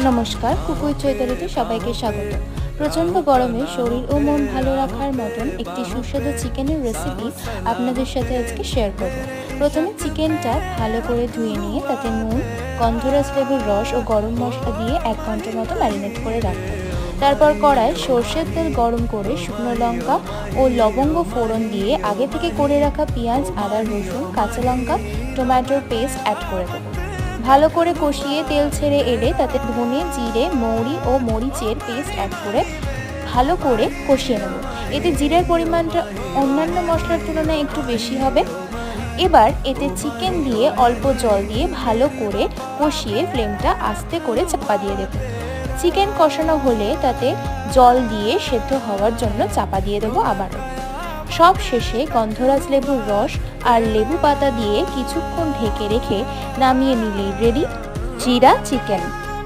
নমস্কার, কুকুর চৈতালিতে সবাইকে স্বাগত। প্রচণ্ড গরমে শরীর ও মন ভালো রাখার মতন একটি সুস্বাদু চিকেনের রেসিপি আপনাদের সাথে আজকে শেয়ার করব। প্রথমে চিকেনটা ভালো করে ধুয়ে নিয়ে তাতে নুন, গন্ধরাজ লেবুর রস ও গরম মশলা দিয়ে 1 ঘন্টার মতো ম্যারিনেট করে রাখবো। তারপর কড়ায় সর্ষের তেল গরম করে শুকনো লঙ্কা ও লবঙ্গ ফোড়ন দিয়ে আগে থেকে করে রাখা পেঁয়াজ, আদা, রসুন, কাঁচা লঙ্কা, টমেটোর পেস্ট অ্যাড করে দেবো। ভালো করে কষিয়ে তেল ছেড়ে এলে তাতে ধনে, জিরে, মৌরি ও মরিচের পেস্ট অ্যাড করে ভালো করে কষিয়ে নেব। এতে জিরের পরিমাণটা অন্যান্য মশলার তুলনায় একটু বেশি হবে। এবার এতে চিকেন দিয়ে অল্প জল দিয়ে ভালো করে কষিয়ে ফ্লেমটা আস্তে করে চাপা দিয়ে দেব। চিকেন কষানো হলে তাতে জল দিয়ে সেদ্ধ হওয়ার জন্য চাপা দিয়ে দেবো আবারও। সব শেষে গন্ধরাজ লেবুর রস আর লেবু পাতা দিয়ে কিছুক্ষণ ঢেকে রেখে নামিয়ে নিলেই রেডি জিরা চিকেন।